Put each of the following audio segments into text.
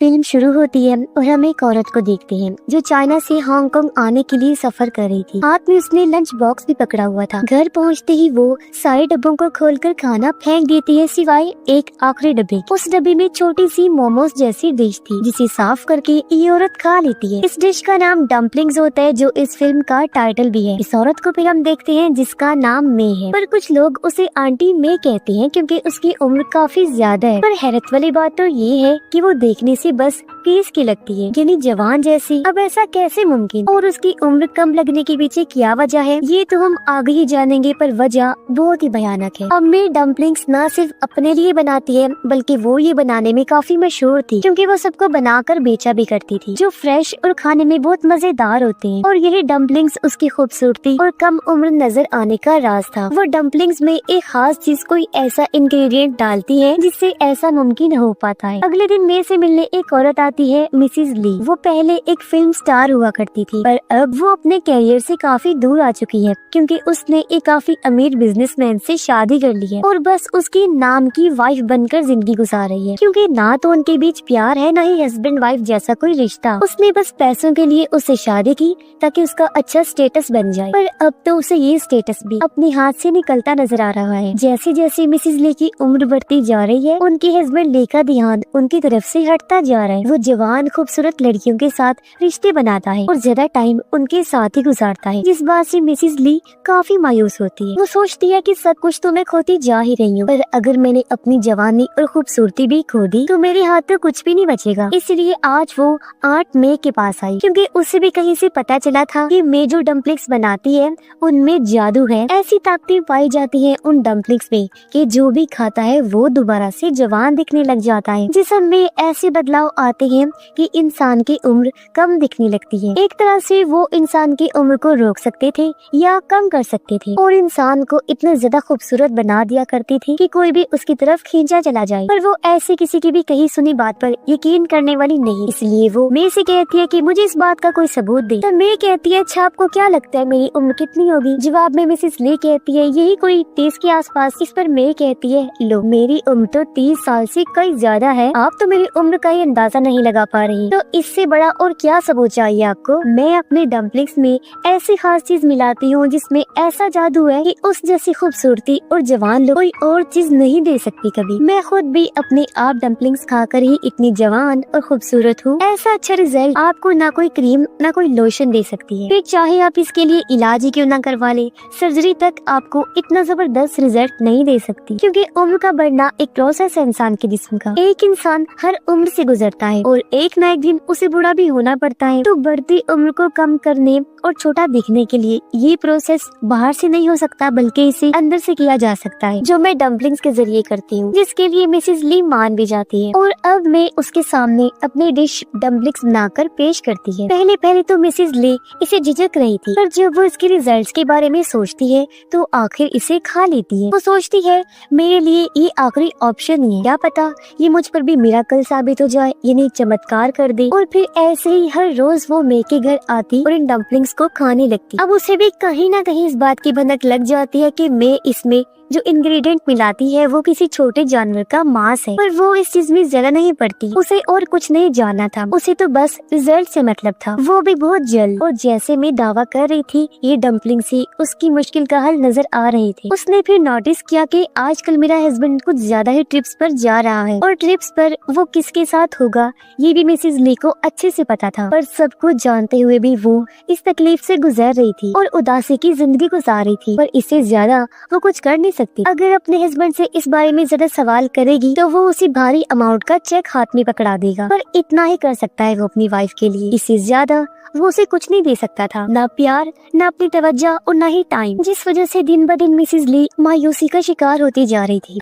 Film शुरू होती है और हम एक औरत को देखते हैं जो चाइना से हांगकांग आने के लिए सफर कर रही थी। हाथ में उसने लंच बॉक्स भी पकड़ा हुआ था। घर पहुंचते ही वो सारे डब्बों को खोलकर खाना फेंक देती है सिवाय एक आखिरी डब्बे। उस डब्बे में छोटी सी मोमोज जैसी डिश थी जिसे साफ करके ये औरत खा लेती है। इस डिश का नाम डम्पलिंग्स होता है जो इस फिल्म का टाइटल भी है। इस औरत को फिर हम देखते हैं जिसका नाम मे है, पर कुछ लोग उसे आंटी मे कहते हैं क्योंकि उसकी उम्र काफी ज्यादा है। पर हैरत वाली बात तो ये है कि वो देखने से बस 20 की लगती है, यानी जवान जैसी। अब ऐसा कैसे मुमकिन, और उसकी उम्र कम लगने के पीछे क्या वजह है ये तो हम आगे ही जानेंगे, पर वजह बहुत ही भयानक है। अब मे डम्पलिंग्स न सिर्फ अपने लिए बनाती है बल्कि वो ये बनाने में काफी मशहूर थी क्योंकि वो सबको बनाकर बेचा भी करती थी, जो फ्रेश और खाने में बहुत मजेदार होते हैं। और यही डम्पलिंग्स उसकी खूबसूरती और कम उम्र नजर आने का राज था। वो डम्पलिंग्स में एक खास चीज, कोई ऐसा इंग्रेडिएंट डालती है जिससे ऐसा मुमकिन हो पाता है। अगले दिन मे से मिलने एक औरत आती है, मिसिज ली। वो पहले एक फिल्म स्टार हुआ करती थी, पर अब वो अपने कैरियर से काफी दूर आ चुकी है क्योंकि उसने एक काफी अमीर बिजनेसमैन से शादी कर ली है और बस उसकी नाम की वाइफ बनकर जिंदगी गुजार रही है, क्योंकि ना तो उनके बीच प्यार है, ना ही हस्बैंड वाइफ जैसा कोई रिश्ता। उसने बस पैसों के लिए उससे शादी की ताकि उसका अच्छा स्टेटस बन जाए, पर अब तो उसे ये स्टेटस भी अपने हाथ से निकलता नजर आ रहा है। जैसे जैसे मिसिज ले की उम्र बढ़ती जा रही है, उनके हस्बैंड ले का ध्यान उनकी तरफ से हटता जा रहा है। वो जवान खूबसूरत लड़कियों के साथ रिश्ते बनाता है और ज्यादा टाइम उनके साथ ही गुजारता है, जिस बात से मिसिज ली काफी मायूस होती है। वो सोचती है कि सब कुछ तो मैं खोती जा ही रही हूँ, पर अगर मैंने अपनी जवानी और खूबसूरती भी खो दी तो मेरे हाथ तो कुछ भी नहीं बचेगा। इसलिए आज वो आंट मे के पास आई क्योंकि उसे भी कहीं से पता चला था कि मे जो डम्पलिंग्स बनाती है उनमें जादू है। ऐसी ताकतें पाई जाती है उन डम्पलिंग्स में कि जो भी खाता है वो दोबारा से जवान दिखने लग जाता है। जिस्म में ऐसे बदलाव आते हैं कि इंसान की उम्र कम दिखने लगती है। एक तरह से वो इंसान की उम्र को रोक सकते थे या कम कर सकते थे और इंसान को इतना ज्यादा खूबसूरत बना दिया करती थी कि कोई भी उसकी तरफ खींचा चला जाए। पर वो ऐसे किसी की भी कही सुनी बात पर यकीन करने वाली नहीं, इसलिए वो मे से कहती है कि मुझे इस बात का कोई सबूत दे। तो मे कहती है, अच्छा आपको क्या लगता है मेरी उम्र कितनी होगी? जवाब में मिसेस ले कहती है, यही कोई 30 के आसपास। इस पर मे कहती है, लो मेरी उम्र तो 30 साल से कई ज्यादा है, आप तो मेरी उम्र का ही अंदाजा नहीं लगा पा रही। तो इससे बड़ा और क्या सबूत चाहिए आपको? मैं अपने डम्पलिंग्स में ऐसी खास चीज मिलाती हूँ जिसमें ऐसा जादू है कि उस जैसी खूबसूरती और जवान लोग कोई और चीज नहीं दे सकती कभी। मैं खुद भी अपने आप डम्पलिंग्स खाकर ही इतनी जवान और खूबसूरत हूँ। ऐसा अच्छा रिजल्ट आपको ना कोई क्रीम ना कोई लोशन दे सकती है, फिर चाहे आप इसके लिए इलाज ही क्यों ना करवा ले, सर्जरी तक आपको इतना जबरदस्त रिजल्ट नहीं दे सकती, क्योंकि उम्र का बढ़ना एक प्रोसेस है इंसान के जिस्म का। एक इंसान हर उम्र से गुजरता है और एक न एक दिन उसे बूढ़ा भी होना पड़ता है। तो बढ़ती उम्र को कम करने और छोटा दिखने के लिए ये प्रोसेस बाहर से नहीं हो सकता बल्कि इसे अंदर से किया जा सकता है, जो मैं डम्पलिंग्स के जरिए करती हूँ, जिसके लिए मिसेस ली मान भी जाती है। और अब मैं उसके सामने अपनी डिश डम्पलिंग्स बनाकर पेश करती है। पहले पहले तो मिसेस ली इसे झिझक रही थी, पर जब वो इसके रिजल्ट्स के बारे में सोचती है तो आखिर इसे खा लेती है। वो सोचती है मेरे लिए ये आखिरी ऑप्शन ही है, क्या पता ये मुझ पर भी मिराकल साबित हो जाए, यानी चमत्कार कर दे। और फिर ऐसे ही हर रोज वो मे के घर आती और इन डम्पलिंग्स को खाने लगती। अब उसे भी कहीं ना कहीं इस बात की भनक लग जाती है कि मे इसमें जो इंग्रेडिएंट मिलाती है वो किसी छोटे जानवर का मांस है, पर वो इस चीज में ज्यादा नहीं पड़ती। उसे और कुछ नहीं जानना था, उसे तो बस रिजल्ट से मतलब था, वो भी बहुत जल्द। और जैसे मैं दावा कर रही थी ये डम्पलिंग्स ही उसकी मुश्किल का हल नजर आ रहे थे। उसने फिर नोटिस किया कि आजकल मेरा हस्बैंड कुछ ज्यादा ही ट्रिप्स पर जा रहा है, और ट्रिप्स पर वो किसके साथ होगा ये भी मिसेस ली को अच्छे से पता था। पर सब कुछ जानते हुए भी वो इस तकलीफ से गुजर रही थी और उदासी की जिंदगी गुजार रही थी, पर इससे ज्यादा वो कुछ कर नहीं सकती। अगर अपने हस्बैंड से इस बारे में ज्यादा सवाल करेगी तो वो उसी भारी अमाउंट का चेक हाथ में पकड़ा देगा, पर इतना ही कर सकता है वो अपनी वाइफ के लिए, इससे ज्यादा वो उसे कुछ नहीं दे सकता था, ना प्यार, ना अपनी तवज्जो और ना ही टाइम, जिस वजह से दिन ब दिन मिसेस ली मायूसी का शिकार होती जा रही थी।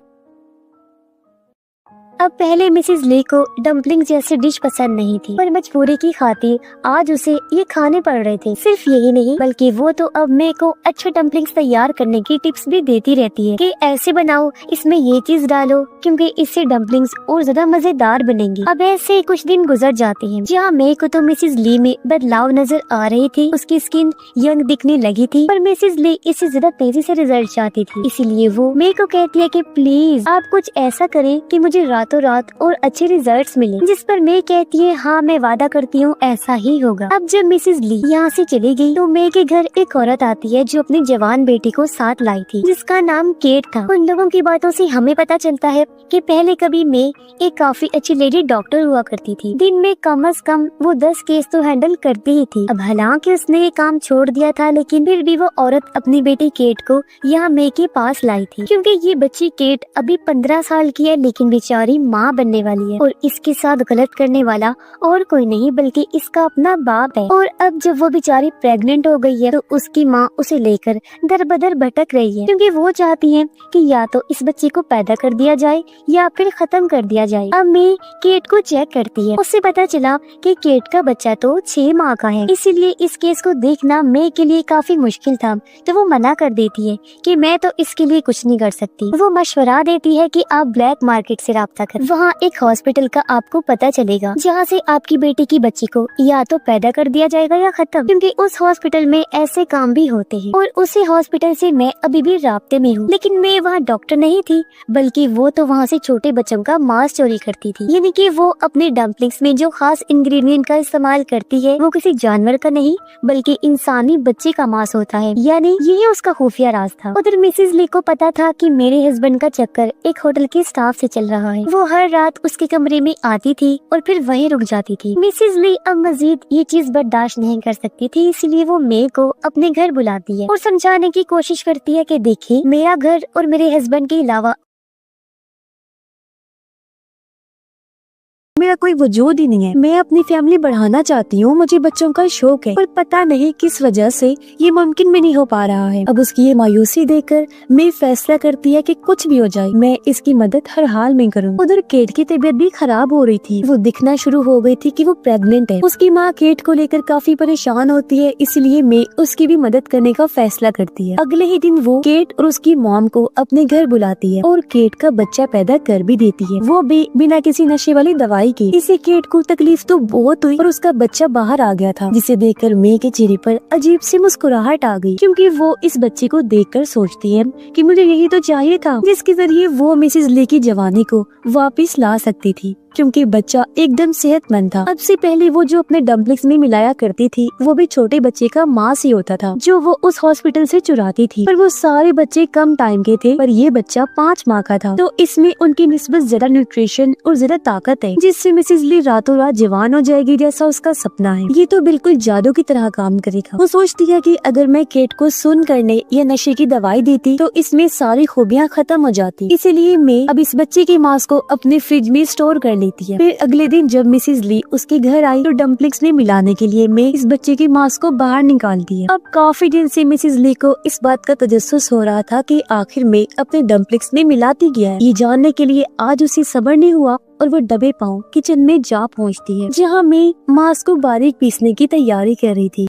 अब पहले मिसेस ली को डम्पलिंग जैसी डिश पसंद नहीं थी, पर मजबूरी की खातिर आज उसे ये खाने पड़ रहे थे। सिर्फ यही नहीं बल्कि वो तो अब मे को अच्छे डम्पलिंग्स तैयार करने की टिप्स भी देती रहती है कि ऐसे बनाओ, इसमें ये चीज डालो क्योंकि इससे डम्पलिंग्स और ज्यादा मजेदार बनेंगी। अब ऐसे कुछ दिन गुजर जाते हैं जहाँ मे को तो मिसेस ली में बदलाव नजर आ रही थी, उसकी स्किन यंग दिखने लगी थी, पर मिसेस ली इससे ज्यादा तेजी से रिजल्ट चाहती थी। इसीलिए वो मे को कहती है कि प्लीज आप कुछ ऐसा करें कि मुझे रात रातों रात और अच्छे रिजल्ट्स मिले, जिस पर मे कहती है हाँ मैं वादा करती हूँ ऐसा ही होगा। अब जब मिसेस ली यहाँ से चली गई तो मे के घर एक औरत आती है जो अपनी जवान बेटी को साथ लाई थी, जिसका नाम केट था। उन लोगों की बातों से हमें पता चलता है कि पहले कभी मे एक काफी अच्छी लेडी डॉक्टर हुआ करती थी। दिन में कम से कम वो 10 केस तो हैंडल करती ही थी। अब हालांकि उसने ये काम छोड़ दिया था, लेकिन फिर भी वो औरत अपनी बेटी केट को यहाँ मे के पास लाई थी, क्योंकि ये बच्ची केट अभी 15 साल की है, लेकिन बेचारी माँ बनने वाली है और इसके साथ गलत करने वाला और कोई नहीं बल्कि इसका अपना बाप है। और अब जब वो बेचारी प्रेग्नेंट हो गई है तो उसकी माँ उसे लेकर दर बदर भटक रही है, क्योंकि वो चाहती है कि या तो इस बच्चे को पैदा कर दिया जाए या फिर खत्म कर दिया जाए। अब मे केट को चेक करती है, उससे पता चला कि केट का बच्चा तो 6 माह का है, इसीलिए इस केस को देखना मे के लिए काफी मुश्किल था। तो वो मना कर देती है कि मैं तो इसके लिए कुछ नहीं कर सकती। वो मशवरा देती है कि आप ब्लैक मार्केट से राब्ता करें, वहाँ एक हॉस्पिटल का आपको पता चलेगा जहाँ से आपकी बेटी की बच्ची को या तो पैदा कर दिया जाएगा या खत्म, क्योंकि उस हॉस्पिटल में ऐसे काम भी होते हैं। और उसी हॉस्पिटल से मैं अभी भी राब्ते में हूँ, लेकिन मैं वहाँ डॉक्टर नहीं थी, बल्कि वो तो वहाँ से छोटे बच्चों का मांस चोरी करती थी। यानी कि वो अपने डम्पलिंग्स में जो खास इंग्रेडिएंट का इस्तेमाल करती है वो किसी जानवर का नहीं बल्कि इंसानी बच्चे का मांस होता है, यानी यही उसका खुफिया राज था। उधर मिसेस ली को पता था कि मेरे हस्बैंड का चक्कर एक होटल के स्टाफ से चल रहा है। वो हर रात उसके कमरे में आती थी और फिर वहीं रुक जाती थी। मिसेस ली अब मजीद ये चीज बर्दाश्त नहीं कर सकती थी, इसलिए वो मे को अपने घर बुलाती है और समझाने की कोशिश करती है कि देखिए मेरा घर और मेरे हस्बैंड के अलावा मेरा कोई वजूद ही नहीं है। मैं अपनी फैमिली बढ़ाना चाहती हूँ, मुझे बच्चों का शौक है, पर पता नहीं किस वजह से ये मुमकिन भी नहीं हो पा रहा है। अब उसकी ये मायूसी देखकर मैं फैसला करती है कि कुछ भी हो जाए मैं इसकी मदद हर हाल में करूँ। उधर केट की तबीयत भी खराब हो रही थी, वो दिखना शुरू हो गई थी कि वो प्रेग्नेंट है। उसकी माँ केट को लेकर काफी परेशान होती है, इसलिए मैं उसकी भी मदद करने का फैसला करती है। अगले ही दिन वो केट और उसकी मॉम को अपने घर बुलाती है और केट का बच्चा पैदा कर भी देती है, वो भी बिना किसी नशे वाली दवाई की। इसे केट को तकलीफ तो बहुत हुई और उसका बच्चा बाहर आ गया था, जिसे देखकर मे के चेहरे पर अजीब सी मुस्कुराहट आ गई, क्योंकि वो इस बच्चे को देखकर सोचती है कि मुझे यही तो चाहिए था जिसके जरिए वो मिसेस ली की जवानी को वापस ला सकती थी, क्योंकि बच्चा एकदम सेहतमंद था। अब से पहले वो जो अपने डम्पलिंग्स में मिलाया करती थी वो भी छोटे बच्चे का मांस ही होता था, जो वो उस हॉस्पिटल से चुराती थी। पर वो सारे बच्चे कम टाइम के थे, पर ये बच्चा 5 माह का था, तो इसमें उनकी निस्बत ज्यादा न्यूट्रिशन और ज्यादा ताकत है, जिससे मिसेस ली रातों रात जवान हो जाएगी जैसा उसका सपना है। ये तो बिल्कुल जादू की तरह काम करेगा। वो सोचती है कि अगर मैं केट को सुन करने या नशे की दवाई देती तो इसमें सारी खूबियाँ खत्म हो जाती, इसीलिए मैं अब इस बच्चे के मांस को अपने फ्रिज में स्टोर कर लेती है। फिर अगले दिन जब मिसेस ली उसके घर आई तो डम्पलिंग्स में मिलाने के लिए मैं इस बच्चे के मांस को बाहर निकालती है। अब काफी दिन से मिसेस ली को इस बात का तजस्सुस हो रहा था कि आखिर में अपने डम्पलिंग्स में मिलाती गया है। ये जानने के लिए आज उसे सब्र नहीं हुआ और वो दबे पांव किचन में जा पहुंचती है, जहां मैं मांस को बारीक पीसने की तैयारी कर रही थी।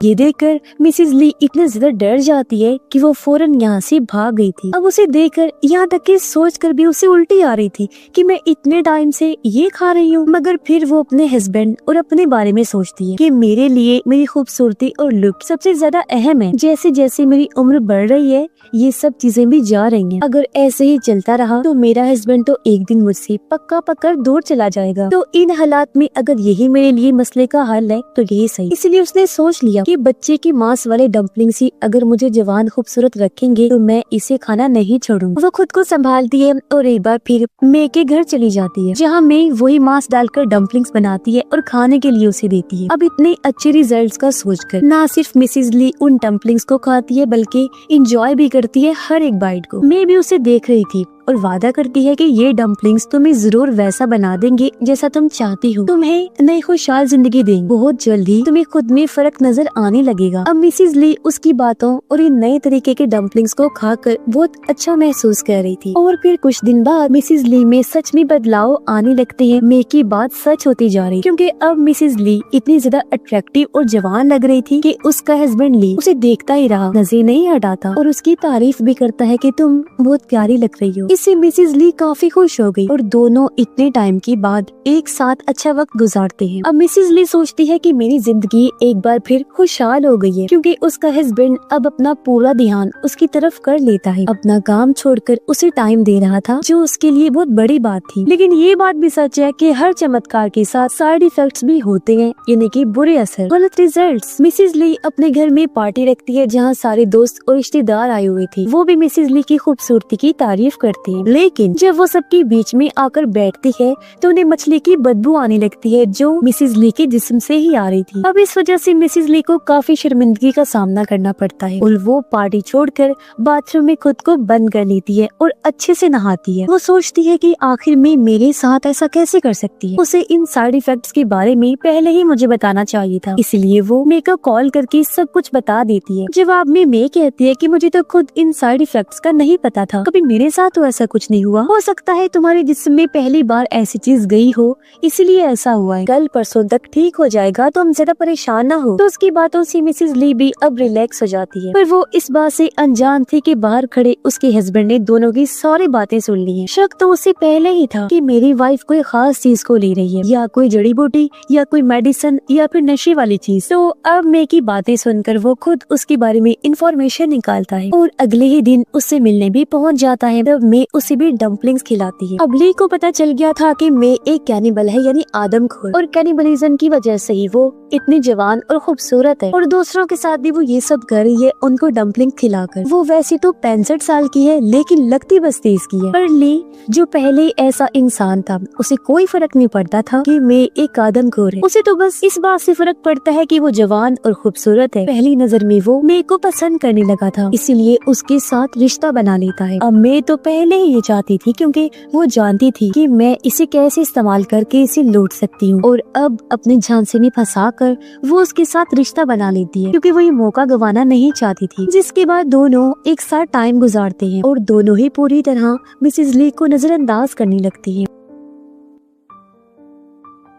ये देखकर मिसेस ली इतना ज्यादा डर जाती है कि वो फौरन यहाँ से भाग गई थी। अब उसे देखकर यहाँ तक कि सोचकर भी उसे उल्टी आ रही थी कि मैं इतने टाइम से ये खा रही हूँ। मगर फिर वो अपने हस्बैंड और अपने बारे में सोचती है कि मेरे लिए मेरी खूबसूरती और लुक सबसे ज्यादा अहम है। जैसे जैसे मेरी उम्र बढ़ रही है ये सब चीजें भी जा रही हैं। अगर ऐसे ही चलता रहा तो मेरा हस्बैंड तो एक दिन मुझसे पक्का पकड़ दूर चला जाएगा। तो इन हालात में अगर यही मेरे लिए मसले का हल है तो यही सही। इसलिए उसने सोच लिया कि बच्चे के मांस वाले डम्पलिंग्स ही अगर मुझे जवान खूबसूरत रखेंगे तो मैं इसे खाना नहीं छोड़ूंगी। वो खुद को संभालती है और एक बार फिर मे के घर चली जाती है, जहाँ मे वही मांस डालकर डम्पलिंग्स बनाती है और खाने के लिए उसे देती है। अब इतने अच्छे रिजल्ट्स का सोचकर ना सिर्फ मिसेस ली उन डम्पलिंग्स को खाती है बल्कि इंजॉय भी करती है हर एक बाइट को। मैं भी उसे देख रही थी और वादा करती है कि ये डम्पलिंग्स तुम्हें जरूर वैसा बना देंगे जैसा तुम चाहती हो, तुम्हें नई खुशहाल जिंदगी देंगे। बहुत जल्दी तुम्हें खुद में फर्क नजर आने लगेगा। अब मिसेस ली उसकी बातों और इन नए तरीके के डम्पलिंग्स को खाकर बहुत अच्छा महसूस कर रही थी। और फिर कुछ दिन बाद मिसेस ली में सच में बदलाव आने लगते हैं। मे की बात सच होती जा रही, क्योंकि अब मिसेस ली इतनी ज्यादा अट्रैक्टिव और जवान लग रही थी कि उसका हस्बैंड ली उसे देखता ही रहा, नजर नहीं हटाता और उसकी तारीफ भी करता है कि तुम बहुत प्यारी लग रही हो। इससे मिसेस ली काफी खुश हो गई और दोनों इतने टाइम के बाद एक साथ अच्छा वक्त गुजारते हैं। अब मिसेस ली सोचती है कि मेरी जिंदगी एक बार फिर खुशहाल हो गई है, क्योंकि उसका हस्बैंड अब अपना पूरा ध्यान उसकी तरफ कर लेता है, अपना काम छोड़कर उसे टाइम दे रहा था, जो उसके लिए बहुत बड़ी बात थी। लेकिन ये बात भी सच है कि हर चमत्कार के साथ साइड इफेक्ट्स भी होते हैं, यानी कि बुरे असर, गलत रिजल्ट्स। मिसेस ली अपने घर में पार्टी रखती है जहाँ सारे दोस्त और रिश्तेदार आए हुए थे। वो भी मिसेस ली की खूबसूरती की तारीफ करते हैं, लेकिन जब वो सबके बीच में आकर बैठती है तो उन्हें मछली की बदबू आने लगती है, जो मिसेस ली के जिस्म से ही आ रही थी। अब इस वजह से मिसेस ली को काफी शर्मिंदगी का सामना करना पड़ता है और वो पार्टी छोड़कर बाथरूम में खुद को बंद कर लेती है और अच्छे से नहाती है। वो सोचती है कि आखिर में मेरे साथ ऐसा कैसे कर सकती है, उसे इन साइड इफेक्ट्स के बारे में पहले ही मुझे बताना चाहिए था। इसलिए वो मे को कॉल करके सब कुछ बता देती है। जवाब में मे कहती है कि मुझे तो खुद इन साइड इफेक्ट्स का नहीं पता था, कभी मेरे साथ तो ऐसा कुछ नहीं हुआ, हो सकता है तुम्हारे जिस्म में पहली बार ऐसी चीज गई हो इसलिए ऐसा हुआ है, कल परसों तक ठीक हो जाएगा, तो हम ज्यादा परेशान ना हो। तो उसकी बातों से मिसेस ली भी अब रिलैक्स हो जाती है, पर वो इस बात से अनजान थी कि बाहर खड़े उसके हस्बैंड ने दोनों की सारी बातें सुन ली हैं। शक तो उसे पहले ही था कि मेरी वाइफ कोई खास चीज को ले रही है, या कोई जड़ी बूटी या कोई मेडिसिन या फिर नशे वाली चीज। तो अब मे की बातें सुनकर वो खुद उसके बारे में इंफॉर्मेशन निकालता है और अगले ही दिन उससे मिलने भी पहुंच जाता है। तब मे उसे भी डम्पलिंग्स खिलाती है। अब ली को पता चल गया था कि मे एक कैनिबल है, यानी आदमखोर, और कैनिबलिज्म की वजह से ही वो इतनी जवान और खूबसूरत है और दूसरों के साथ भी वो ये सब कर रही है, उनको डम्पलिंग खिलाकर। वो वैसे तो 65 साल की है, लेकिन लगती बस 30 की है। पर ली जो पहले ऐसा इंसान था, उसे कोई फर्क नहीं पड़ता था कि मे एक आदमखोर है। उसे तो बस इस बात से फर्क पड़ता है कि वो जवान और खूबसूरत है। पहली नजर में वो मे को पसंद करने लगा था, इसीलिए उसके साथ रिश्ता बना लेता है। अब मे तो पहले ही ये चाहती थी, क्योंकि वो जानती थी कि मैं इसे कैसे इस्तेमाल करके इसे लूट सकती हूँ, और अब अपने झांसे में फंसा कर वो उसके साथ रिश्ता बना लेती है, क्योंकि वो ये मौका गंवाना नहीं चाहती थी। जिसके बाद दोनों एक साथ टाइम गुजारते हैं और दोनों ही पूरी तरह मिसेस ली को नजरअंदाज करने लगती है।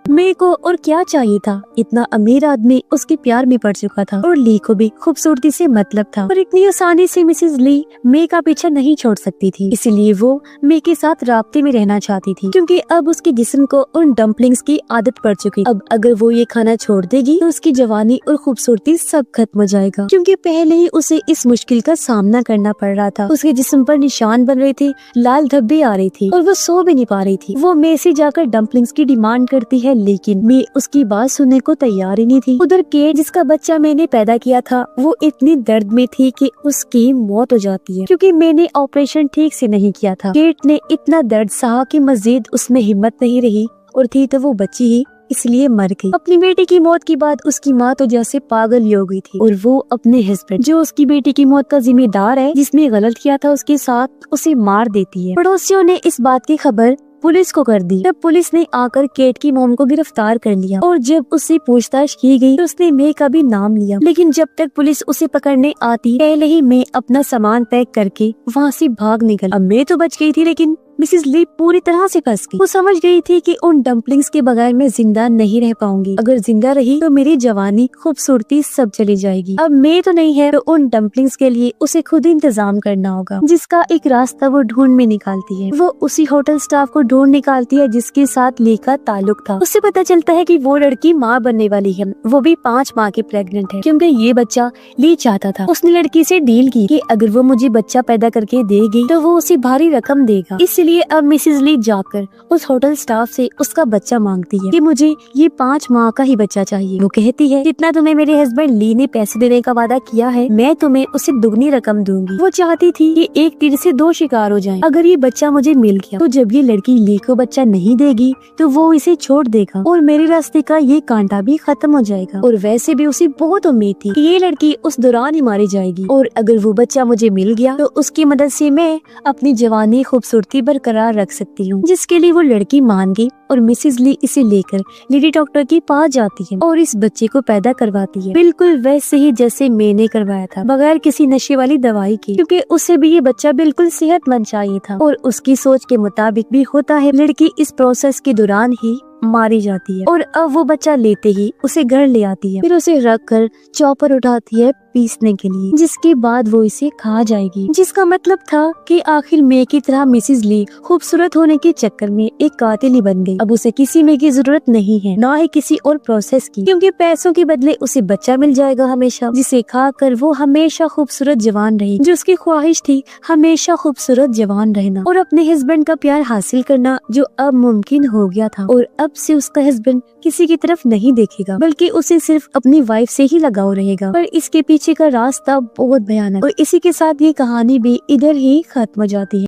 मे को और क्या चाहिए था, इतना अमीर आदमी उसके प्यार में पड़ चुका था और ली को भी खूबसूरती से मतलब था, पर इतनी आसानी से मिसेस ली मे का पीछा नहीं छोड़ सकती थी। इसलिए वो मे के साथ राब्ते में रहना चाहती थी, क्योंकि अब उसके जिस्म को उन डम्पलिंग्स की आदत पड़ चुकी। अब अगर वो ये खाना छोड़ देगी तो उसकी जवानी और खूबसूरती सब खत्म हो जाएगा, क्योंकि पहले ही उसे इस मुश्किल का सामना करना पड़ रहा था। उसके जिस्म पर निशान बन रहे थे, लाल धब्बे आ रही थी और वो सो भी नहीं पा रही थी। वो मे से जाकर डम्पलिंग्स की डिमांड करती है, लेकिन मे उसकी बात सुनने को तैयार ही नहीं थी। उधर केट, जिसका बच्चा मैंने पैदा किया था, वो इतनी दर्द में थी कि उसकी मौत हो जाती है, क्योंकि मैंने ऑपरेशन ठीक से नहीं किया था। केट ने इतना दर्द सहा कि मजीद उसमें हिम्मत नहीं रही, और थी तो वो बच्ची ही, इसलिए मर गई। अपनी बेटी की मौत के बाद उसकी माँ तो जैसे पागल ही हो गई थी, और वो अपने हस्बैंड, जो उसकी बेटी की मौत का जिम्मेदार है, जिसने गलत किया था उसके साथ, उसे मार देती है। पड़ोसियों ने इस बात की खबर पुलिस को कर दी। तब पुलिस ने आकर केट की मॉम को गिरफ्तार कर लिया, और जब उससे पूछताछ की गई तो उसने मे का भी नाम लिया। लेकिन जब तक पुलिस उसे पकड़ने आती, पहले ही मे अपना सामान पैक करके वहाँ से भाग निकल। अब मे तो बच गई थी, लेकिन मिसेस ली पूरी तरह से फंस गई। वो समझ गई थी कि उन डम्पलिंग्स के बगैर मैं जिंदा नहीं रह पाऊंगी। अगर जिंदा रही तो मेरी जवानी, खूबसूरती सब चली जाएगी। अब मैं तो नहीं है, तो उन डम्पलिंग्स के लिए उसे खुद इंतजाम करना होगा, जिसका एक रास्ता वो ढूंढ में निकालती है। वो उसी होटल स्टाफ को ढूंढ निकालती है जिसके साथ ली का ताल्लुक था। उससे पता चलता है कि वो लड़की माँ बनने वाली है, वो भी 5 माह की प्रेग्नेंट है, क्योंकि ये बच्चा ली चाहता था। उसने लड़की से डील की कि अगर वो मुझे बच्चा पैदा करके देगी तो वो उसे भारी रकम देगा। इसलिए अब मिसेस ली जाकर उस होटल स्टाफ से उसका बच्चा मांगती है कि मुझे ये 5 माह का ही बच्चा चाहिए। वो कहती है, जितना तुम्हें मेरे हस्बैंड ली ने पैसे देने का वादा किया है, मैं तुम्हें उससे दुगनी रकम दूंगी। वो चाहती थी कि एक तीर से 2 शिकार हो जाएं। अगर ये बच्चा मुझे मिल गया तो जब ये लड़की ली को बच्चा नहीं देगी तो वो इसे छोड़ देगा और मेरे रास्ते का ये कांटा भी खत्म हो जाएगा। और वैसे भी उसे बहुत उम्मीद थी कि ये लड़की उस दौरान ही मारी जाएगी, और अगर वो बच्चा मुझे मिल गया तो उसकी मदद से मैं अपनी जवानी, खूबसूरती बरकरार रख सकती हूँ। जिसके लिए वो लड़की मान गई और मिसेस ली इसे लेकर लेडी डॉक्टर के पास जाती है और इस बच्चे को पैदा करवाती है, बिल्कुल वैसे ही जैसे मैंने करवाया था, बगैर किसी नशे वाली दवाई के, क्योंकि उसे भी ये बच्चा बिल्कुल सेहतमंद चाहिए था। और उसकी सोच के मुताबिक भी होता है। लड़की इस प्रोसेस के दौरान ही मारी जाती है, और अब वो बच्चा लेते ही उसे घर ले आती है। फिर उसे रख कर चॉपर उठाती है, पीसने के लिए, जिसके बाद वो इसे खा जाएगी। जिसका मतलब था कि आखिर मे की तरह मिसेस ली खूबसूरत होने के चक्कर में एक कातिल ही बन गई। अब उसे किसी मे की जरूरत नहीं है, ना ही किसी और प्रोसेस की, क्योंकि पैसों के बदले उसे बच्चा मिल जाएगा हमेशा, जिसे खाकर वो हमेशा खूबसूरत जवान रहेगी। जो उसकी ख्वाहिश थी हमेशा खूबसूरत जवान रहना और अपने हस्बैंड का प्यार हासिल करना, जो अब मुमकिन हो गया था। और अब से उसका हस्बैंड किसी की तरफ नहीं देखेगा, बल्कि उसे सिर्फ अपनी वाइफ से ही लगाव रहेगा। पर इसके पीछे का रास्ता बहुत भयानक, और इसी के साथ ये कहानी भी इधर ही खत्म हो जाती है।